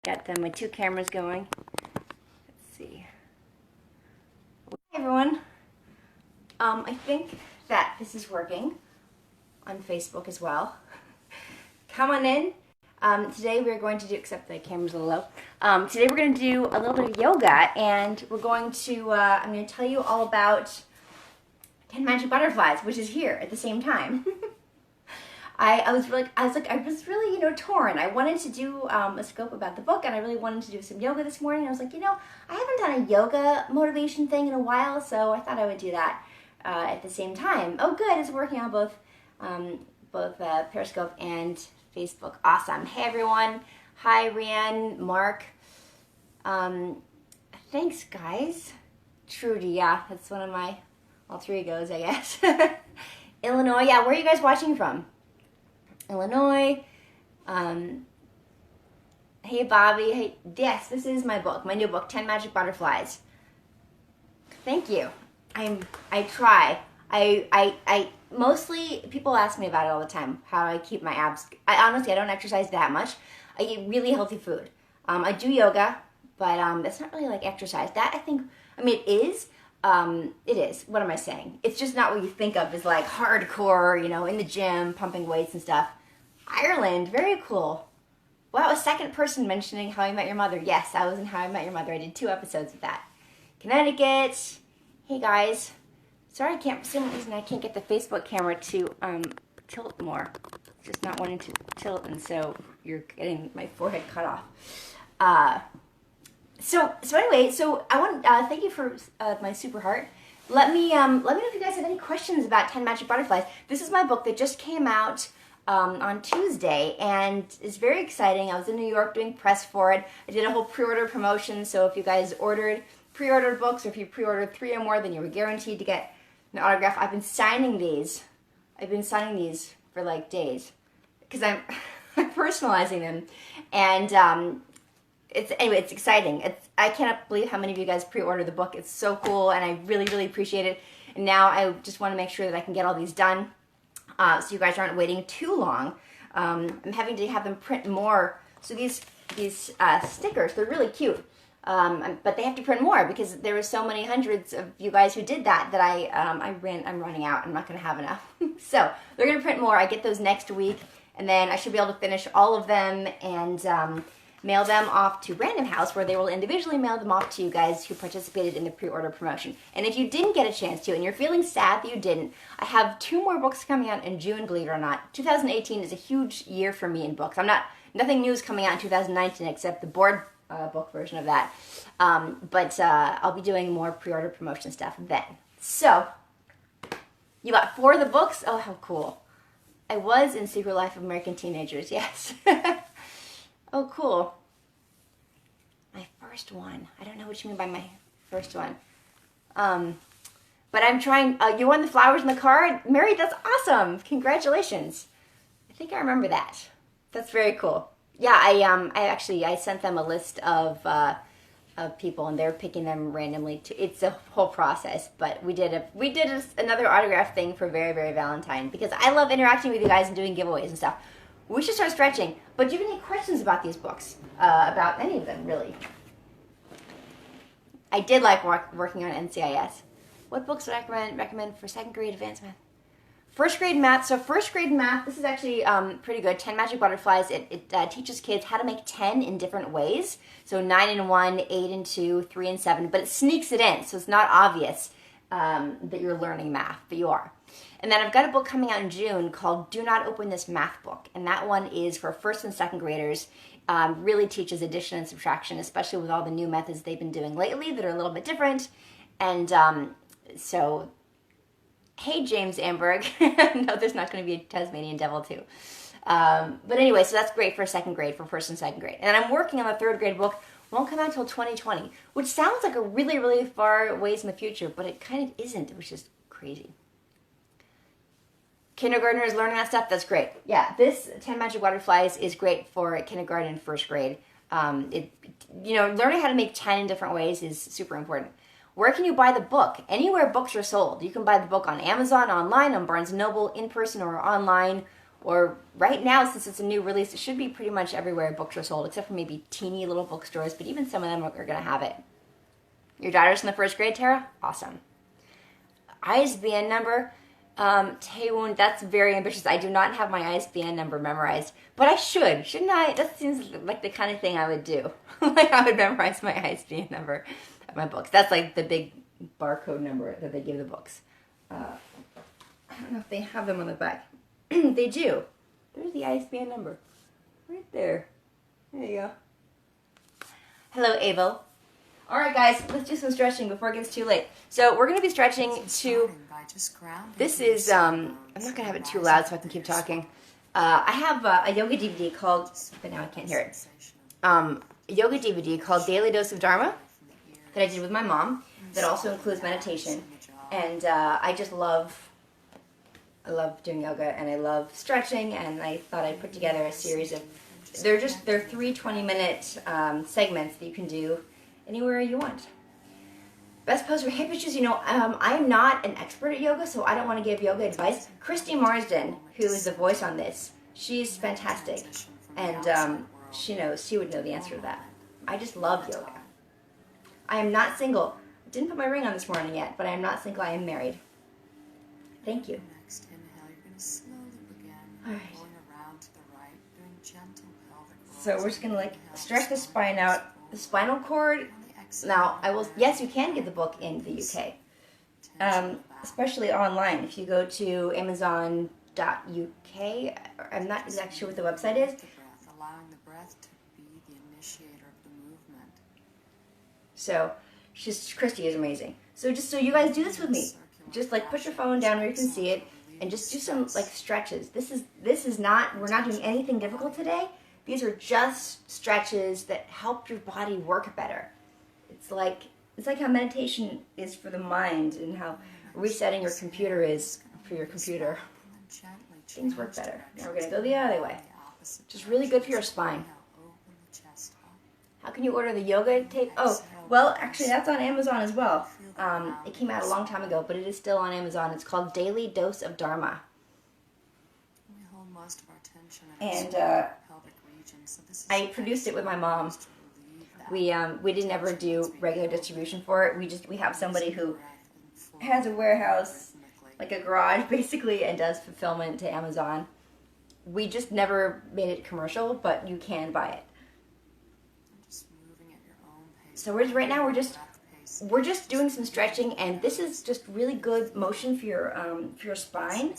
Got my two cameras going. Let's see. Hi everyone. I think that this is working on Facebook as well. Come on in. Today we're going to do, except the camera's a little low. Today we're going to do a little bit of yoga, and we're going to, I'm going to tell you all about 10 Magic Butterflies, which is here at the same time. I was really, torn. I wanted to do a scope about the book, and I really wanted to do some yoga this morning. I was like, I haven't done a yoga motivation thing in a while, so I thought I would do that at the same time. Oh, good, it's working on both Periscope and Facebook. Awesome. Hey, everyone. Hi, Rianne, Mark. Thanks, guys. Trudy, yeah, that's one of my alter egos, I guess. Illinois, yeah, where are you guys watching from? Illinois. Hey, Bobby. Hey, yes, this is my book, my new book, 10 Magic Butterflies. Thank you. I try. I mostly, people ask me about it all the time, how I keep my abs. Honestly, I don't exercise that much. I eat really healthy food. I do yoga, but it's not really like exercise. That, I think, it is. It is. What am I saying? It's just not what you think of as like hardcore, in the gym, pumping weights and stuff. Ireland, very cool. Wow, a second person mentioning How I Met Your Mother. Yes, I was in How I Met Your Mother. I did 2 episodes of that. Connecticut. Hey guys. Sorry, for some reason I can't get the Facebook camera to tilt more. It's just not wanting to tilt, and so you're getting my forehead cut off. So anyway, I want thank you for my super heart. Let me know if you guys have any questions about 10 Magic Butterflies. This is my book that just came out on Tuesday, and it's very exciting. I was in New York doing press for it. I did a whole pre-order promotion, so if you guys pre-ordered books, or if you pre-ordered 3 or more, then you were guaranteed to get an autograph. I've been signing these for like days because I'm personalizing them, and it's exciting. I cannot believe how many of you guys pre-ordered the book. It's so cool, and I really, really appreciate it. And now I just want to make sure that I can get all these done, so you guys aren't waiting too long. I'm having to have them print more. So these stickers, they're really cute, but they have to print more because there were so many hundreds of you guys who did that I'm running out. I'm not going to have enough. So they're going to print more. I get those next week, and then I should be able to finish all of them and mail them off to Random House, where they will individually mail them off to you guys who participated in the pre-order promotion. And if you didn't get a chance to, and you're feeling sad that you didn't, I have 2 more books coming out in June, believe it or not. 2018 is a huge year for me in books. Nothing new is coming out in 2019 except the board book version of that. But I'll be doing more pre-order promotion stuff then. So, you got 4 of the books? Oh, how cool. I was in Secret Life of American Teenagers, yes. Oh, cool. My first one. I don't know what you mean by my first one. But I'm trying. You won the flowers in the card? Mary, that's awesome. Congratulations. I think I remember that. That's very cool. Yeah, I sent them a list of people, and they're picking them randomly. It's a whole process, but we did another autograph thing for Very, Very Valentine, because I love interacting with you guys and doing giveaways and stuff. We should start stretching. But do you have any questions about these books? About any of them, really? I did like working on NCIS. What books would I recommend for 2nd grade advanced math? 1st grade math. So 1st grade math, this is actually pretty good. 10 Magic Butterflies. It teaches kids how to make 10 in different ways. So 9 and 1, 8 and 2, 3 and 7. But it sneaks it in, so it's not obvious that you're learning math, but you are. And then I've got a book coming out in June called Do Not Open This Math Book. And that one is for 1st and 2nd graders. Really teaches addition and subtraction, especially with all the new methods they've been doing lately that are a little bit different. And so, hey, James Amberg. No, there's not going to be a Tasmanian Devil too. But anyway, so that's great for 2nd grade, for 1st and 2nd grade. And then I'm working on the 3rd grade book. Won't come out until 2020, which sounds like a really, really far ways in the future, but it kind of isn't, which is crazy. Kindergartners learning that stuff, that's great. Yeah, this 10 Magic Butterflies is great for kindergarten and 1st grade. Learning how to make 10 in different ways is super important. Where can you buy the book? Anywhere books are sold. You can buy the book on Amazon, online, on Barnes & Noble, in person or online, Or right now, since it's a new release, it should be pretty much everywhere books are sold, except for maybe teeny little bookstores, but even some of them are going to have it. Your daughter's in the first grade, Tara? Awesome. ISBN number? Taewon, that's very ambitious. I do not have my ISBN number memorized, but I should. Shouldn't I? That seems like the kind of thing I would do. Like I would memorize my ISBN number of my books. That's like the big barcode number that they give the books. I don't know if they have them on the back. They do. There's the ISBN number. Right there. There you go. Hello, Avo. Alright guys, let's do some stretching before it gets too late. So we're going to be stretching to... This is, I'm not going to have it too loud so I can keep talking. I have a yoga DVD called... But now I can't hear it. A yoga DVD called Daily Dose of Dharma that I did with my mom that also includes meditation. And I just love... I love doing yoga and I love stretching, and I thought I'd put together a series of... They're 3 20-minute segments that you can do anywhere you want. Best pose for hip hitches, I am not an expert at yoga, so I don't want to give yoga advice. Christy Marsden, who is the voice on this, she's fantastic. And she would know the answer to that. I just love yoga. I am not single. I didn't put my ring on this morning yet, but I am not single. I am married. Thank you. Next inhale, you're going to slowly begin going around to the right, doing gentle pelvic rolls. So we're just going to stretch the spine out. The spinal cord. Now, yes, you can get the book in the UK, especially online. If you go to Amazon.uk, I'm not exactly sure what the website is. Allowing the breath to be the initiator of the movement. So, Christy is amazing. So you guys do this with me. Just put your phone down where you can see it, and just do some stretches. This is not, we're not doing anything difficult today. These are just stretches that help your body work better. It's like how meditation is for the mind, and how resetting your computer is for your computer. Things work better. Now we're going to go the other way. Just really good for your spine. How can you order the yoga tape? Oh, well, actually that's on Amazon as well. It came out a long time ago, but it is still on Amazon. It's called Daily Dose of Dharma. And I produced it with my mom. We didn't ever do regular distribution for it. We have somebody who has a warehouse, like a garage basically, and does fulfillment to Amazon. We just never made it commercial, but you can buy it. So right now we're just doing some stretching, and this is just really good motion for your spine.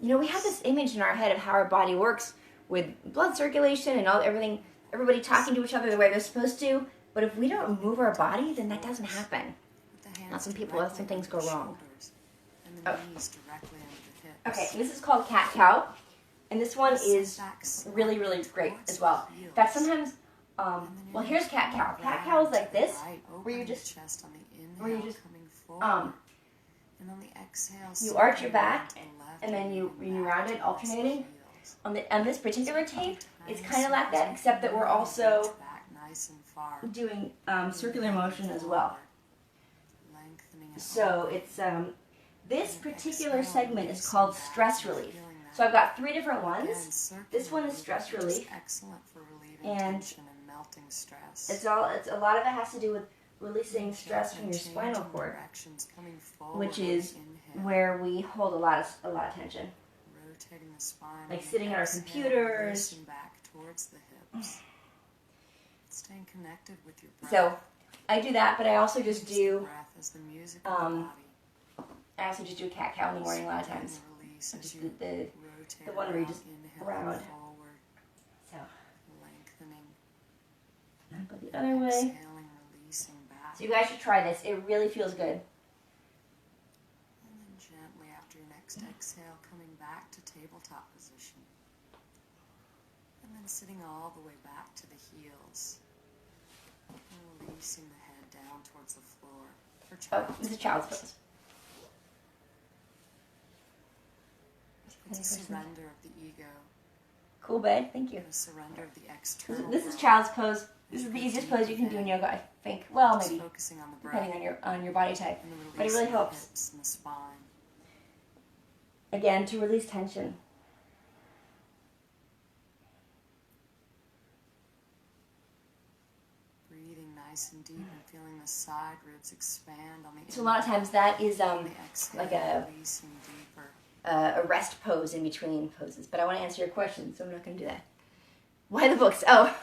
We have this image in our head of how our body works with blood circulation and everybody talking to each other the way they're supposed to. But if we don't move our body, then that doesn't happen. Now some things go wrong. Oh. Okay, this is called cat cow, and this one is really, really great as well. In fact, sometimes, here's cat cow. Cat cow is like this, where you just you arch your back, and then you round it, alternating. On this particular tape, it's kind of like that, except that we're also doing circular motion as well. So it's this particular segment is called stress relief. So I've got 3 different ones. This one is stress relief, and it's a lot of it has to do with releasing stress from your spinal cord, which is where we hold a lot of tension. Like sitting at our computers. Staying connected with your breath. So I do that, but I also just do cat cow in the morning a lot of times. Just the one where you just round. So I'll go the other way. So you guys should try this. It really feels good. And then gently after your next exhale, coming back to tabletop position. And then sitting all the way back to the heels. And releasing the head down towards the floor. This is child's pose. It's a surrender of the ego. Cool bed, thank you. A surrender of the external. This is child's pose. This is the easiest pose you can do in yoga, I think. Well, maybe Focusing on the breath, depending on your body type, but it really helps. Hips and the spine. Again, to release tension. nice and deep and feeling the side ribs expand on the So a lot of times that is on the exhale, like a releasing deeper. a rest pose in between poses. But I want to answer your question, so I'm not going to do that. Why the books? Oh,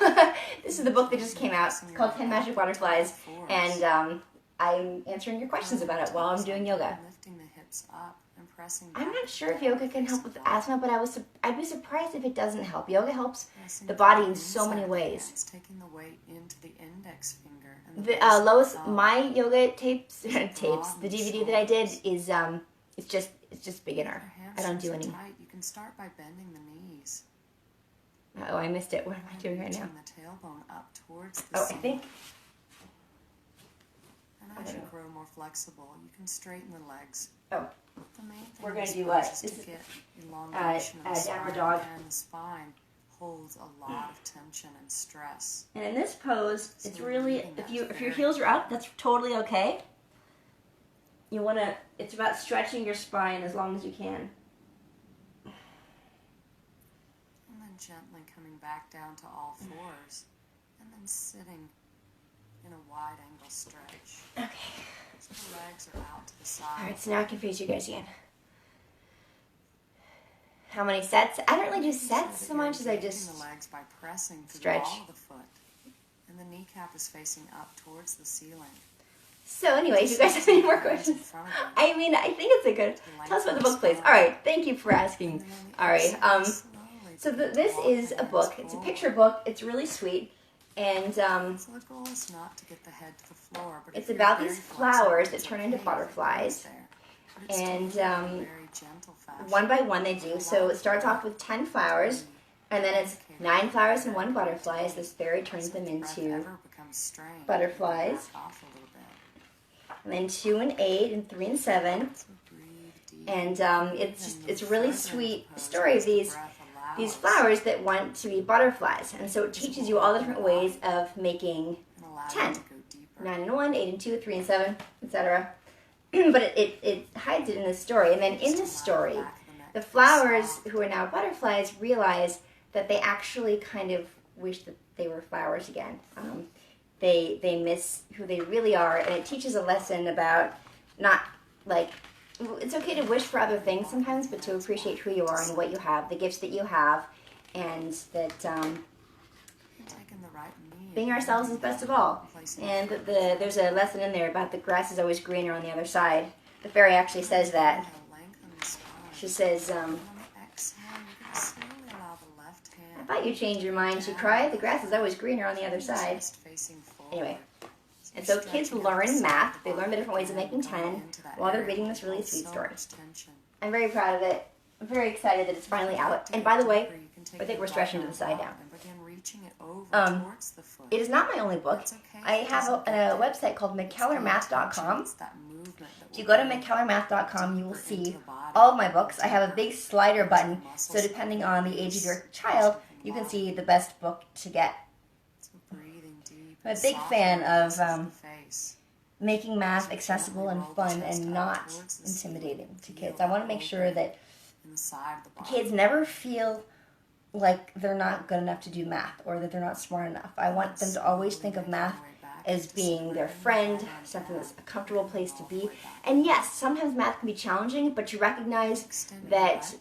this is the book that just came out. It's called 10 Magic Butterflies, and I'm answering your questions about it while I'm doing yoga. Lifting the hips up and pressing I'm back not sure if yoga can help with back. asthma, but I'd be surprised if it doesn't help. Yoga helps Pressing the body in down so many inside the ways. hands, taking the weight into the index finger and the The base of Lois, thumb. my yoga tapes, the DVD that I did is it's just beginner. If your I don't do hamstrings any. are tight, you can start by bending the knees. Oh, I missed it. What am I doing right now? Reaching the tailbone up towards the Oh, I ceiling. think And as you grow more flexible, you can straighten the legs. Oh. The main thing We're gonna is do what? first This to is, get elongation of the downward spine, dog. and the spine holds a lot of tension and stress. and in this pose, it's So really breathing if that's your very heels are up, that's totally okay. You wanna. It's about stretching your spine as long as you can. And then gently coming back down to all fours, and then sitting in a wide angle stretch. Okay. So the legs are out to the side. All right. So now I can face you guys again. How many sets? I don't really do sets so much as I just the legs by pressing through stretch. all of the foot, and the kneecap is facing up towards the ceiling. So anyways, you guys have any more questions? I mean, I think it's a good. Tell us about the book, please. All right, thank you for asking. All right, so this is a book. It's a picture book. It's really sweet, and So the goal is not to get the head to the floor, but it's if about you're these very flowers flexible, that turn it's into okay. butterflies. There. But it's And, still done in a very gentle fashion. One by one they do. So it starts off with 10 flowers, and then it's 9 flowers and 1 butterfly. As this fairy turns them If the breath into ever becomes strained, butterflies. back off a little bit. and then 2 and 8 and 3 and 7. So breathe deep. And it's And it's a move really further sweet into pose story of as the these breath allows. flowers that want to be butterflies. And so it teaches you all the different ways of making And allow 10. you to go deeper. 9 and 1, 8 and 2, 3 and 7, etc. But it hides it in this story. And then in this story, the flowers who are now butterflies realize that they actually kind of wish that they were flowers again. They miss who they really are, and it teaches a lesson about not like it's okay to wish for other things sometimes, but to appreciate who you are and what you have, the gifts that you have, and that Taking the right knee being ourselves is best of all. placing And there's a lesson in there about the grass is always greener on the other side. The fairy actually says that. lengthen the spine. She says, And on the exhale, you're going to slowly allow the left I hand. thought you changed your mind. She cried. The grass is always greener on the other side. Chest facing forward. Anyway, and so kids learn math. They learn the different ways of making 10 while they're reading this really sweet story. I'm very proud of it. I'm very excited that it's finally out. And by the way, I think we're stretching to the side now. It is not my only book. I have a website called McKellarMath.com. If you go to McKellarMath.com, you will see all of my books. I have a big slider button, so depending on the age of your child, you can see the best book to get. I'm a big fan of making math accessible and fun and not intimidating to kids. I want to make sure that kids never feel like they're not good enough to do math or that they're not smart enough. I want them to always think of math as being their friend, something that's a comfortable place to be. And yes, sometimes math can be challenging, but you recognize that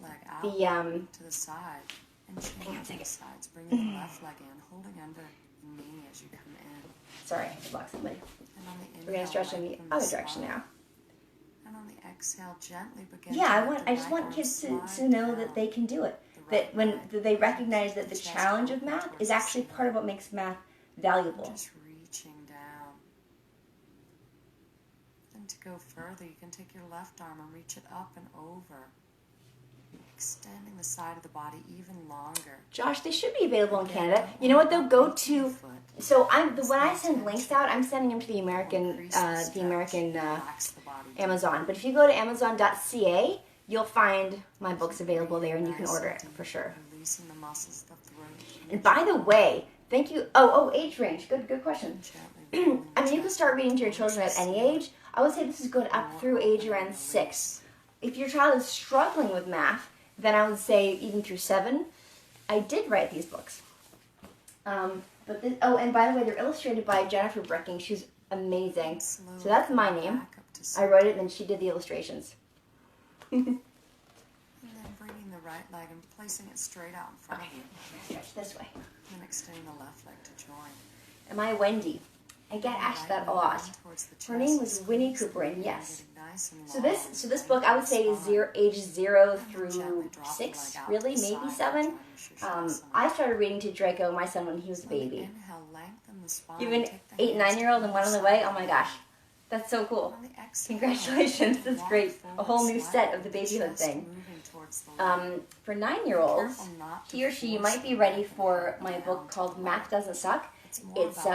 the to the side and change the sides, bringing the left leg in, holding under the knee as you come in. sorry, I blocked somebody. And on the We're gonna stretch in the other direction now. And on the exhale, gently begin. Yeah, I just want kids to know that they can do it. That when they recognize that the challenge of math is actually part of what makes math valuable. Just reaching down. And to go further, you can take your left arm and reach it up and over, extending the side of the body even longer. Josh, they should be available in Canada. You know what though? Go to. So when I send links out, I'm sending them to the American Amazon. But if you go to Amazon.ca, you'll find my books available there, and you can order it for sure. Releasing the muscles of the throat. And by the way, thank you. Oh, age range. Good question. I mean, you can start reading to your children at any age. I would say this is good up through age around 6. If your child is struggling with math, then I would say even through 7. I did write these books. The But this, oh, and by the way, they're illustrated by Jennifer Brecking. She's amazing. So that's my name. I wrote it, and then she did the illustrations. And then bringing the right leg and placing it straight out in front of you. Stretch this way. And then extending the left leg to join. Am I Wendy? I get asked that a lot. Her name was Winnie Cooper, and yes. So this book, I would say, is ages 0 through 6, really, maybe 7. I started reading to Draco, my son, when he was a baby. Even 8, 9-year-old and one on the way. Oh my gosh, that's so cool. Congratulations, that's great. A whole new set of the babyhood thing. For 9-year-olds, he or she might be ready for my book called Math Doesn't Suck. It's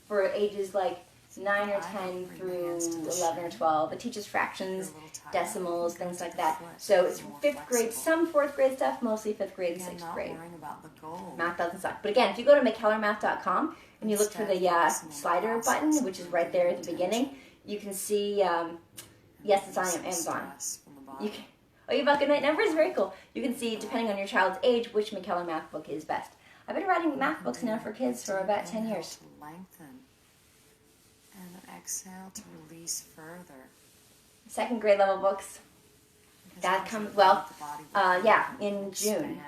for ages like 9 or 10 through 11 or 12. It teaches fractions, decimals, things like that. So it's 5th grade, some 4th grade stuff, mostly 5th grade, 6th grade. Math Doesn't Suck. But again, if you go to McKellarMath.com and you look for the slider button, which is right there at the beginning, you can see, yes, it's on Amazon. Oh, you bought Goodnight Numbers? Very cool. You can see, depending on your child's age, which McKellar Math book is best. I've been writing math books now for kids for about 10 years. Lengthen. And exhale to release further. 2nd grade level books. That comes, well, in June.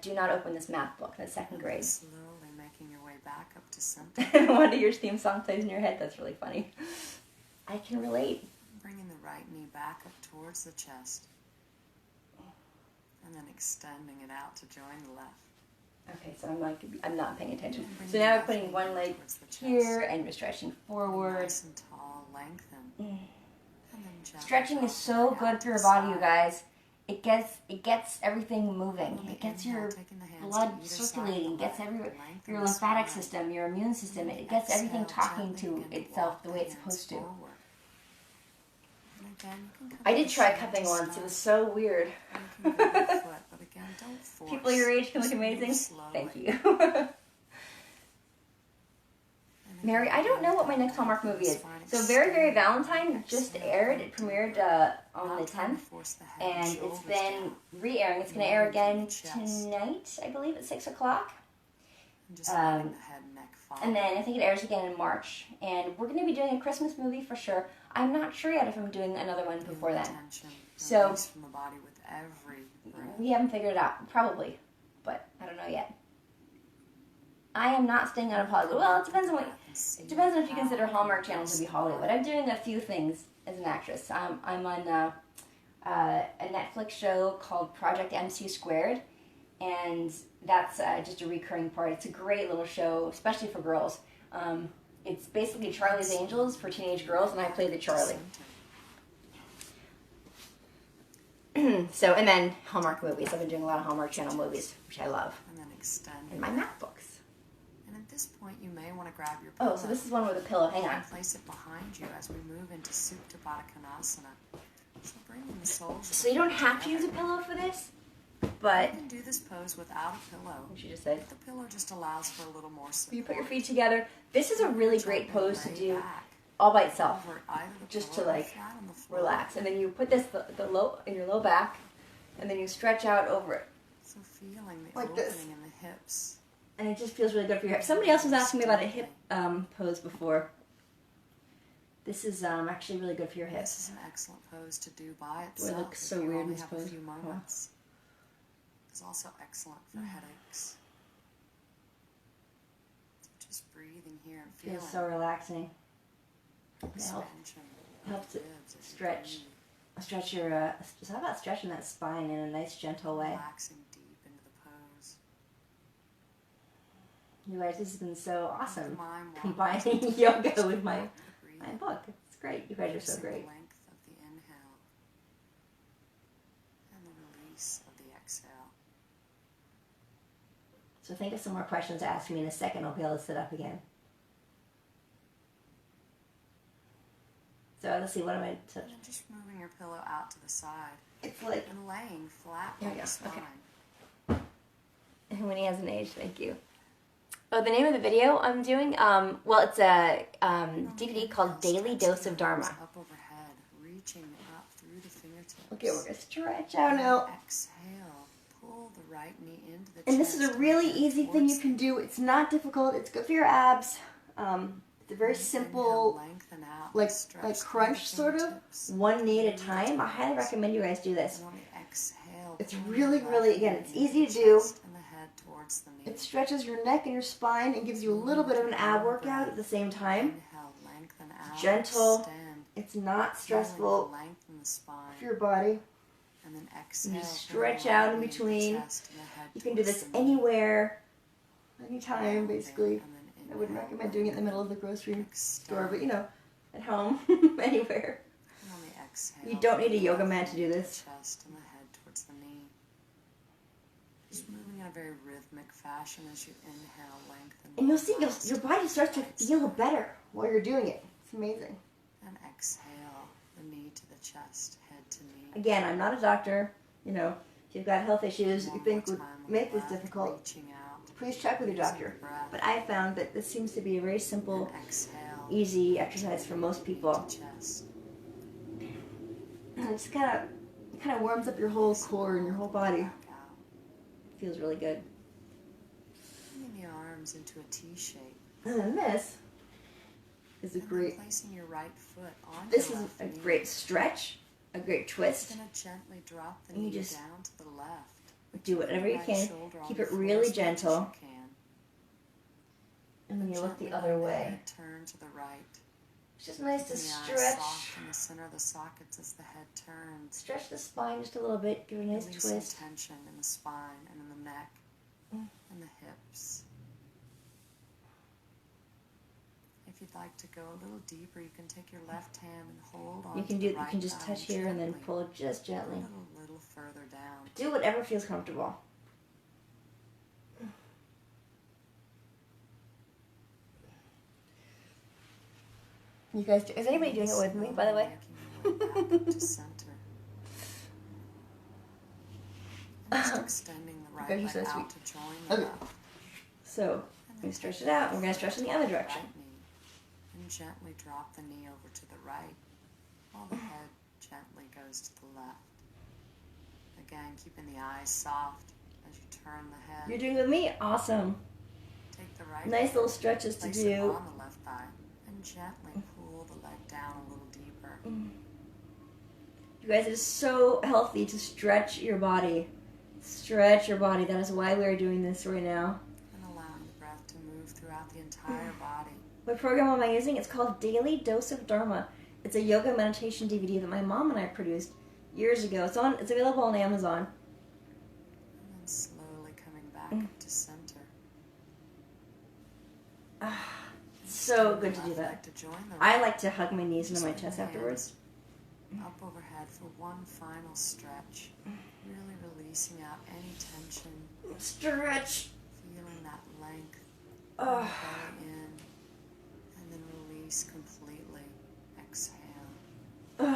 Do not open this math book. That's 2nd grade. Slowly making your way back up to center. One of your theme song plays in your head. That's really funny. I can relate. Bringing the right knee back up towards the chest. And then extending it out to join the left. Okay, so I'm not paying attention. So now I'm putting one leg here and we're stretching forward. Nice and tall, lengthen. And then stretching is so good for your body, you guys. It gets everything moving. It gets your blood circulating. Gets your lymphatic system, your immune system. It gets everything talking to itself the way it's supposed to. I did try cupping once. It was so weird. People your age can look amazing. Thank you. Mary, I don't know what my next Hallmark movie is. So Very, Very Valentine just aired. It premiered on the 10th. And it's been re-airing. It's going to air again tonight, I believe, at 6 o'clock. And then I think it airs again in March. And we're going to be doing a Christmas movie for sure. I'm not sure yet if I'm doing another one before then. So we haven't figured it out. Probably. But I don't know yet. I am not staying out of Hollywood. Well, it depends on if you consider Hallmark Channel to be Hollywood. I'm doing a few things as an actress. I'm on a Netflix show called Project MC Squared. And that's just a recurring part. It's a great little show, especially for girls. It's basically Charlie's Angels for teenage girls, and I play the Charlie. So, and then Hallmark movies. I've been doing a lot of Hallmark Channel movies, which I love. And then extend. And my math books. And at this point, you may want to grab your pillow. Oh, so this is one with a pillow. Hang on. And place it behind you as we move into Supta Baddha Konasana. So bringing the soles. So you don't have to use a pillow for this, but you can do this pose without a pillow. What she just said. The pillow just allows for a little more support. You put your feet together. This is a really great pose to do all by itself, just to like relax. And then you put this in your low back, and then you stretch out over it. So feeling the like opening this. in the hips. And it just feels really good for your hips. Somebody else was asking me about a hip pose before. This is actually really good for your hips. This is an excellent pose to do by itself. Do I look so weird in this have a pose? few moments. It's also excellent for headaches. So just breathing here and feeling. Feels so relaxing. It Expansion. helps it stretch. Stretch your. How about stretching that spine in a nice, gentle way? Relaxing deep into the pose. You guys, this has been so awesome. Mind Combining yoga with my breathing. book. It's great. You guys are so great. The length of the inhale and the release of the exhale. So think of some more questions to ask me in a second. I'll be able to sit up again. So let's see, what am I touching? And just moving your pillow out to the side. It's like, And laying flat There on we the go. spine. Okay. When he has an age, thank you. Oh, the name of the video I'm doing, well, it's a DVD called Daily Dose of Dharma. Up overhead, reaching up through the fingertips. Okay, we're going to stretch out now. Exhale. Pull pull the right knee into the And this is chest a really and easy thing you towards can do. It's not difficult. It's good for your abs. It's a very Inhale, simple, lengthen out, like stretch crunch through sort the of, fingertips. one knee at a time. I highly recommend you guys do this. And on the exhale, It's pull really, your really, left again, knee it's into easy the to do. chest and the head towards the knee. It stretches your neck and your spine and gives you a little bit of an ab workout at the same time. Inhale, lengthen out, Gentle. extend. It's not Feeling the stressful length in the spine. for your body. And then exhale. You stretch pull the out right in knee into the between. chest and the head You can do towards this the knee. anywhere, anytime, basically. And then I wouldn't inhale, recommend doing it in the middle of the grocery store, but extend. at home, anywhere. And on the exhale, You don't need a pull the yoga left mat to knee do into this. the chest and the head towards the knee. Just moving in a very rhythmic fashion as you inhale, lengthen. And you'll see relax, your body starts to right feel side. better while you're doing it. It's amazing. And exhale, the knee to the chest, head to knee. Again, I'm not a doctor. If you've got health issues that you One think more would time on make the this left, difficult, reaching out, please check with your using doctor. the breath. But I found that this seems to be a very simple, And exhale, easy exercise for most knee people. to chest. And it kind of warms up your whole core and your whole body. Back out. Feels really good. Bringing the arms into a T shape. And then this is a And then great. placing your right foot on This your is left a knee. great stretch, a great twist. You're going to gently drop the And you knee just down to the left. But do keep whatever your you right can. shoulder on Keep the it floor really as much as gentle. you can. And then you look the Gently other let the way. head turn to the right. It's just nice to Keeping the eyes stretch. soft in the center of the sockets as the head turns. Stretch the spine just a little bit. Give it a nice Release twist. some tension in the spine and in the neck Mm. and the hips. If you'd like to go a little deeper, you can take your left hand and hold on You can to do. the You right can just thigh touch here and then gently. pull just gently. A little further down. Do whatever feels comfortable. You guys, is anybody doing it with me, by the way? Making your way back up to center. And just extending the right guys are leg so out sweet. to join the Okay. left. So, And we then stretch take it out. the We're going to stretch in the foot other to direction. right knee, and gently drop the knee over to the right, while the head gently goes to the left. Again, keeping the eyes soft as you turn the head. You're doing it with me? Awesome. Take the right Nice hand, little stretches to place it do. on the left thigh, and gently pull the leg down a little deeper. You guys, it is so healthy to stretch your body. Stretch your body. That is why we are doing this right now. And allowing the breath to move throughout the entire body. What program am I using? It's called Daily Dose of Dharma. It's a yoga meditation DVD that my mom and I produced years ago. It's available on Amazon. And then slowly coming back up to center. So good to do Left that. leg to join the I right. like to hug my knees into my Just bring chest the afterwards. hands Up overhead for one final stretch. Really releasing out any tension. Stretch. Feeling that length. Oh. Belly in. And then release completely. Exhale. Bring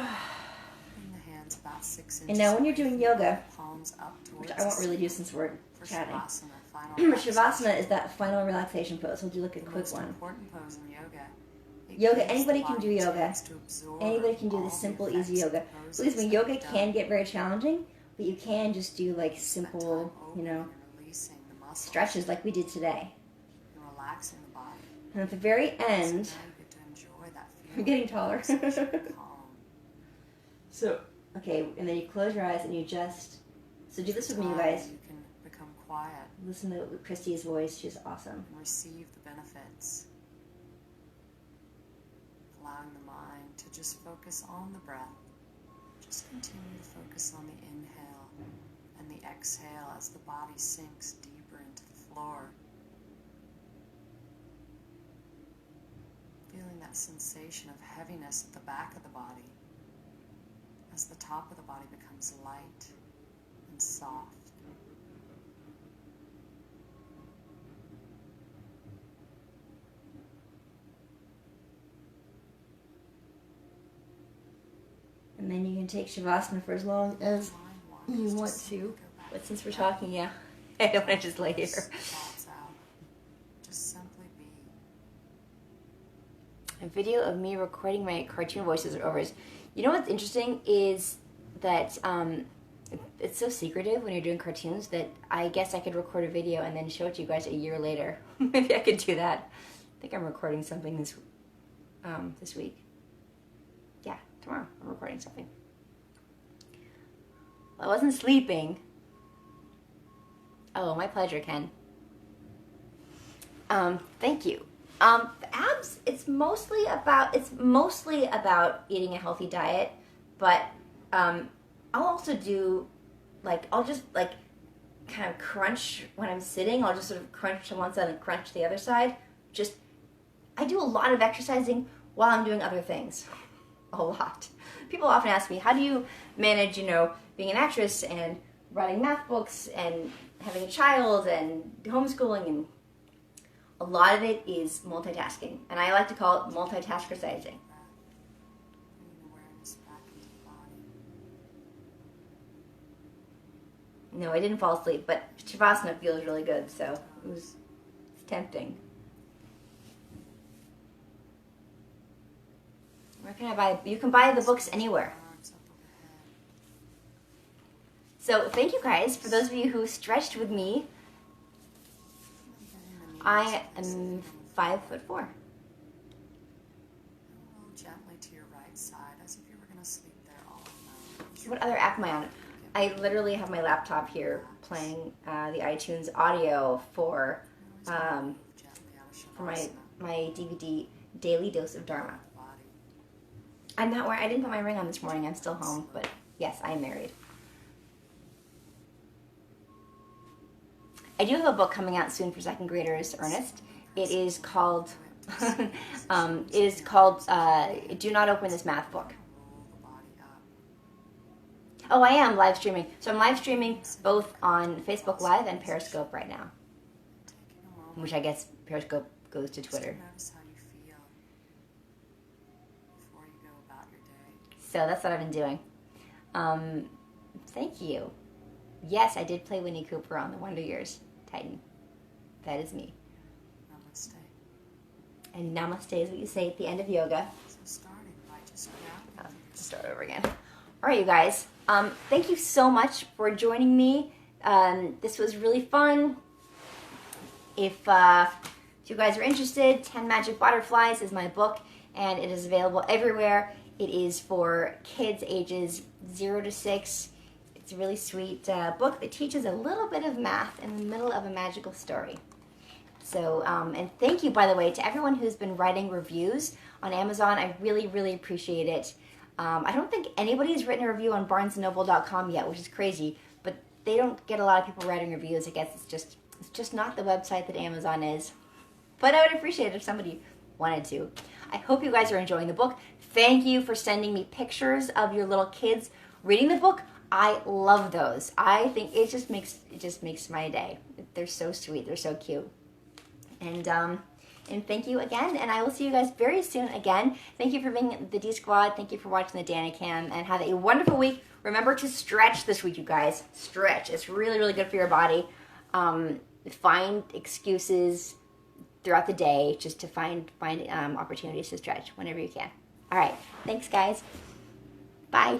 the hands about 6 inches. And now when you're away doing from you, yoga, palms up towards which I won't the really do ceiling. since we're For chatting. Shavasana, final Shavasana relaxation. is that final relaxation pose. We'll do like a The quick most one. important pose in yoga. It Yoga, gives the anybody can body do a yoga. chance to absorb Anybody can do all this the simple, effects easy of the yoga. poses Believe me, that yoga you've done. can get very challenging, but you can just do like Spend simple, time opening and releasing the muscles stretches like we did today. and relaxing the body. And at the very So end, now you get to enjoy that feeling. I'm getting of taller. relaxation and calm. So, okay, and then you close your eyes and you just, so do this with me, you Time guys. You can become quiet Listen to Christy's voice. She's awesome. and receive the benefits. Allowing the mind to just focus on the breath. Just continue to focus on the inhale and the exhale as the body sinks deeper into the floor. Feeling that sensation of heaviness at the back of the body as the top of the body becomes light and soft. And then you can take Shavasana for as long as Mind you wanders, want just to. simply go back But since to we're the breath. talking, yeah, I don't want to just lay here. Those thoughts out. Just simply be. A video of me recording my cartoon voices over. You know what's interesting is that it's so secretive when you're doing cartoons that I guess I could record a video and then show it to you guys a year later. Maybe I could do that. I think I'm recording something this week. Yeah, tomorrow I'm recording something. Well, I wasn't sleeping. Oh, my pleasure, Ken. Thank you. The abs, it's mostly about eating a healthy diet, but I'll also do, like, I'll just, like, kind of crunch when I'm sitting. I'll just sort of crunch to one side and crunch to the other side. I do a lot of exercising while I'm doing other things. A lot. People often ask me, how do you manage, being an actress and writing math books and having a child and homeschooling? And a lot of it is multitasking. And I like to call it multitaskercising. Bringing awareness back into the body. No, I didn't fall asleep, but Shavasana feels really good, so it's tempting. Where can I buy? You can buy the books anywhere. Arms up overhead. So thank you guys for those of you who stretched with me. Bending the knees I and sitting am on the 5'4". floor. And roll gently to your right side as if you were going to sleep there all night. What other app am I on? I literally have my laptop here playing the iTunes audio for Gently out of my Shavasana. DVD Daily Dose of Dharma. The body. I'm not wearing. I didn't put my ring on this morning. I'm still home, but yes, I'm married. I do have a book coming out soon for second graders, Ernest. It is called. Do Not Open This Math Book. Roll the body up. Oh, I am live streaming. So I'm live streaming both on Facebook Live and Periscope right now, Taking a moment. which I guess Periscope goes to Just Twitter. to notice how you feel before you go about your day. So that's what I've been doing. Thank you. Yes, I did play Winnie Cooper on the Wonder Years Titan. That is me. Namaste. And namaste is what you say at the end of yoga. So starting by just grounding. Start over again. All right, you guys. Thank you so much for joining me. This was really fun. If you guys are interested, 10 Magic Butterflies is my book, and it is available everywhere. It is for kids ages 0 to 6. It's a really sweet book that teaches a little bit of math in the middle of a magical story. So, and thank you, by the way, to everyone who's been writing reviews on Amazon. I really, really appreciate it. I don't think anybody's written a review on BarnesandNoble.com yet, which is crazy, but they don't get a lot of people writing reviews. I guess it's just not the website that Amazon is. But I would appreciate it if somebody wanted to. I hope you guys are enjoying the book. Thank you for sending me pictures of your little kids reading the book. I love those. I think it just makes my day. They're so sweet. They're so cute. And thank you again, and I will see you guys very soon again. Thank you for being the D Squad. Thank you for watching the Danny Cam, and have a wonderful week. Remember to stretch this week, you guys. Stretch. It's really, really good for your body. Find excuses throughout the day just to find opportunities to stretch whenever you can. All right. Thanks, guys. Bye.